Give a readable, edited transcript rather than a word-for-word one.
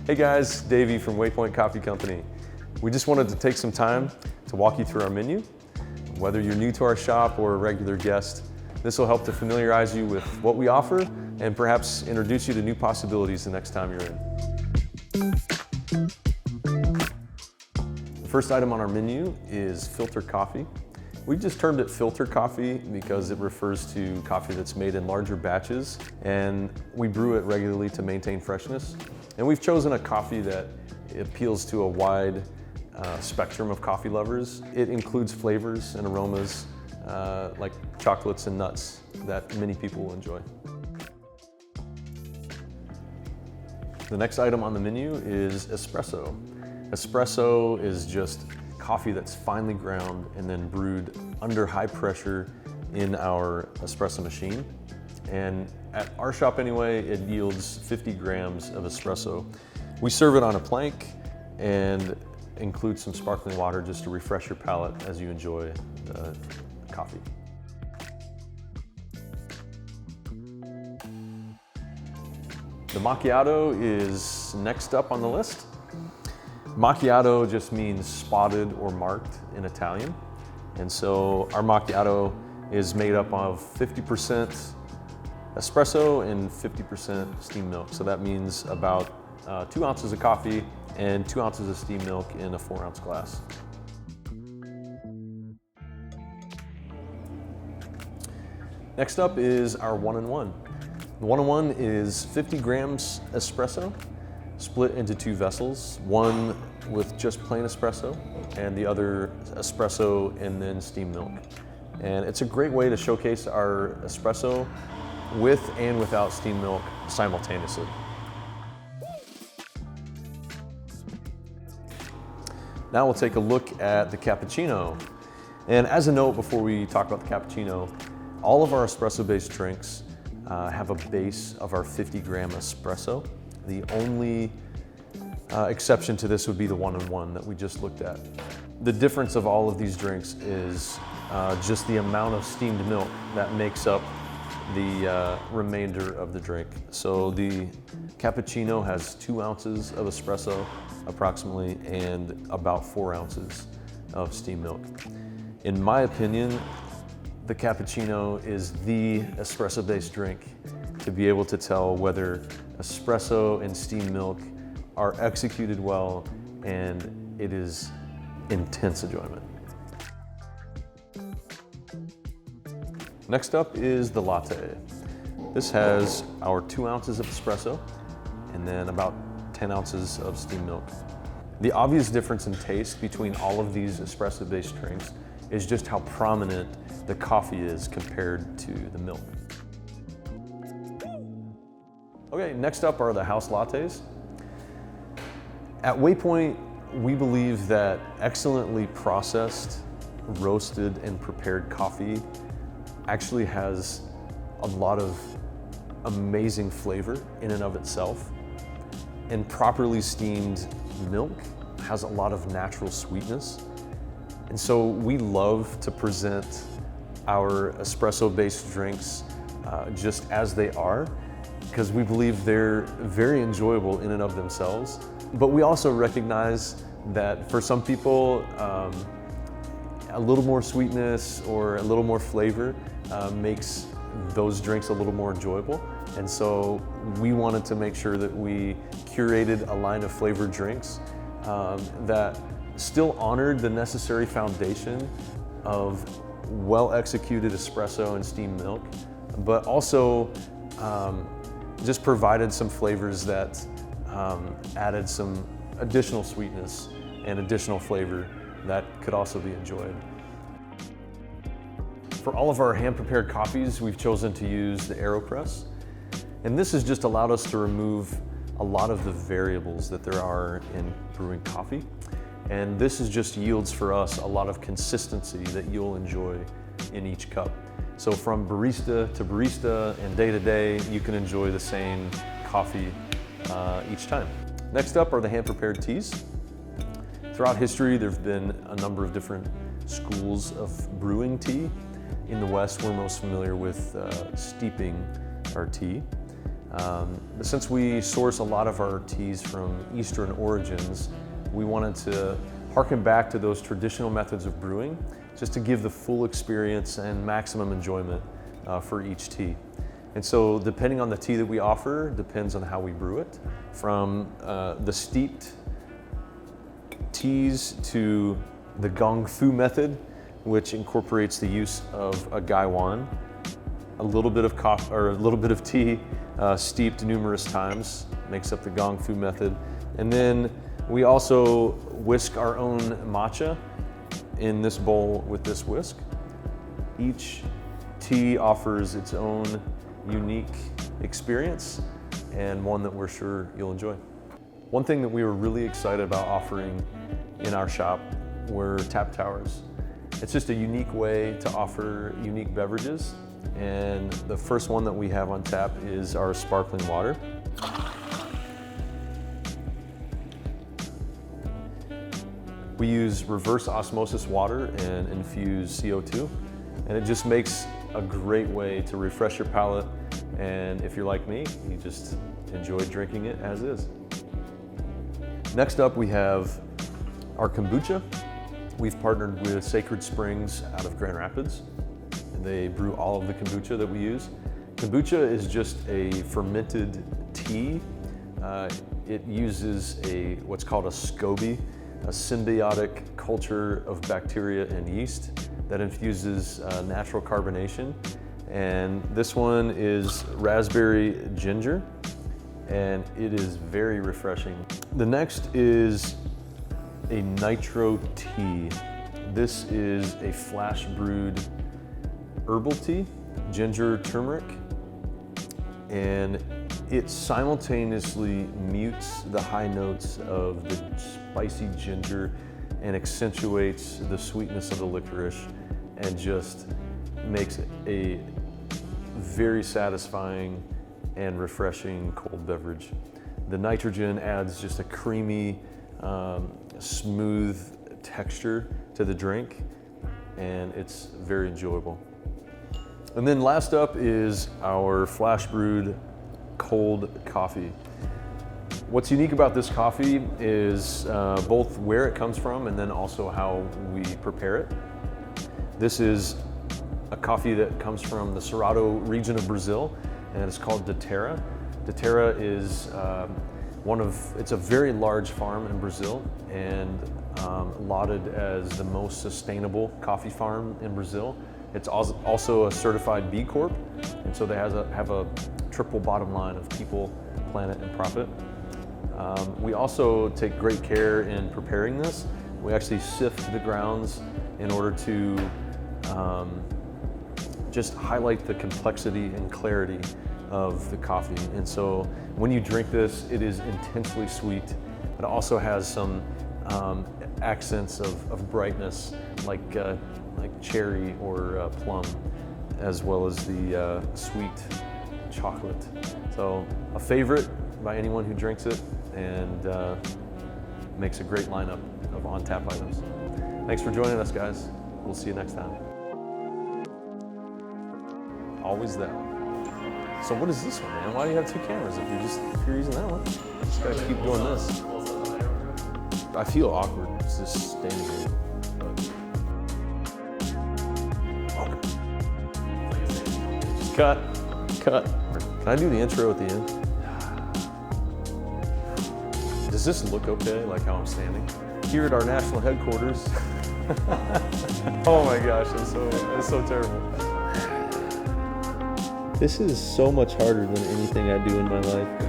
Hey guys, Davey from Waypoint Coffee Company. We just wanted to take some time to walk you through our menu. Whether you're new to our shop or a regular guest, this will help to familiarize you with what we offer and perhaps introduce you to new possibilities the next time you're in. The first item on our menu is filter coffee. We just termed it filter coffee because it refers to coffee that's made in larger batches, and we brew it regularly to maintain freshness. And we've chosen a coffee that appeals to a wide spectrum of coffee lovers. It includes flavors and aromas like chocolates and nuts that many people will enjoy. The next item on the menu is espresso. Espresso is just coffee that's finely ground and then brewed under high pressure in our espresso machine. And at our shop anyway, it yields 50 grams of espresso. We serve it on a plank and include some sparkling water just to refresh your palate as you enjoy the coffee. The macchiato is next up on the list. Macchiato just means spotted or marked in Italian. And so our macchiato is made up of 50% espresso and 50% steamed milk. So that means about 2 ounces of coffee and 2 ounces of steamed milk in a 4-ounce glass. Next up is our one-in-one. The one-in-one is 50 grams espresso, split into 2 vessels, one with just plain espresso and the other espresso and then steamed milk. And it's a great way to showcase our espresso with and without steamed milk simultaneously. Now we'll take a look at the cappuccino. And as a note before we talk about the cappuccino, all of our espresso-based drinks have a base of our 50-gram espresso. The only exception to this would be the one-in-one that we just looked at. The difference of all of these drinks is just the amount of steamed milk that makes up the remainder of the drink. So the cappuccino has 2 ounces of espresso approximately and about 4 ounces of steamed milk. In my opinion, the cappuccino is the espresso-based drink to be able to tell whether espresso and steamed milk are executed well, and it is intense enjoyment. Next up is the latte. This has our 2 ounces of espresso and then about 10 ounces of steamed milk. The obvious difference in taste between all of these espresso-based drinks is just how prominent the coffee is compared to the milk. Okay, next up are the house lattes. At Waypoint, we believe that excellently processed, roasted, and prepared coffee actually has a lot of amazing flavor in and of itself. And properly steamed milk has a lot of natural sweetness. And so we love to present our espresso-based drinks just as they are, because we believe they're very enjoyable in and of themselves. But we also recognize that for some people, a little more sweetness or a little more flavor makes those drinks a little more enjoyable. And so we wanted to make sure that we curated a line of flavored drinks that still honored the necessary foundation of well-executed espresso and steamed milk, but also just provided some flavors that added some additional sweetness and additional flavor that could also be enjoyed. For all of our hand-prepared coffees, we've chosen to use the AeroPress. And this has just allowed us to remove a lot of the variables that there are in brewing coffee. And this is just yields for us a lot of consistency that you'll enjoy in each cup. So from barista to barista and day to day, you can enjoy the same coffee each time. Next up are the hand-prepared teas. Throughout history, there have been a number of different schools of brewing tea. In the West, we're most familiar with steeping our tea. Since we source a lot of our teas from Eastern origins, we wanted to harken back to those traditional methods of brewing, just to give the full experience and maximum enjoyment for each tea. And so depending on the tea that we offer, depends on how we brew it. From the steeped teas to the gong fu method, which incorporates the use of a gaiwan, a little bit of coffee or a little bit of tea steeped numerous times, makes up the gong fu method. And then we also whisk our own matcha in this bowl with this whisk. Each tea offers its own unique experience and one that we're sure you'll enjoy. One thing that we were really excited about offering in our shop were tap towers. It's just a unique way to offer unique beverages, and the first one that we have on tap is our sparkling water. We use reverse osmosis water and infuse CO2, and it just makes a great way to refresh your palate, and if you're like me, you just enjoy drinking it as is. Next up, we have our kombucha. We've partnered with Sacred Springs out of Grand Rapids. They brew all of the kombucha that we use. Kombucha is just a fermented tea. It uses what's called a SCOBY, a symbiotic culture of bacteria and yeast that infuses natural carbonation. And this one is raspberry ginger, and it is very refreshing. The next is a nitro tea. This is a flash brewed herbal tea, ginger, turmeric, and it simultaneously mutes the high notes of the spicy ginger and accentuates the sweetness of the licorice and just makes a very satisfying and refreshing cold beverage. The nitrogen adds just a creamy, smooth texture to the drink, and it's very enjoyable. And then last up is our flash brewed cold coffee. What's unique about this coffee is both where it comes from and then also how we prepare it. This is a coffee that comes from the Cerrado region of Brazil, and it's called Daterra. Daterra is it's a very large farm in Brazil, and lauded as the most sustainable coffee farm in Brazil. It's also a certified B Corp, and so they have a triple bottom line of people, planet, and profit. We also take great care in preparing this. We actually sift the grounds in order to just highlight the complexity and clarity of the coffee. And so when you drink this, it is intensely sweet. It also has some accents of brightness, like cherry or plum, as well as the sweet chocolate. So a favorite by anyone who drinks it, and makes a great lineup of on-tap items. Thanks for joining us, guys. We'll see you next time. Always that one. So what is this one, man? Why do you have two cameras if you're using that one? Just gotta keep doing this. I feel awkward just standing here. Cut. Can I do the intro at the end? Does this look okay, like how I'm standing? Here at our national headquarters. Oh my gosh, it's so terrible. This is so much harder than anything I do in my life.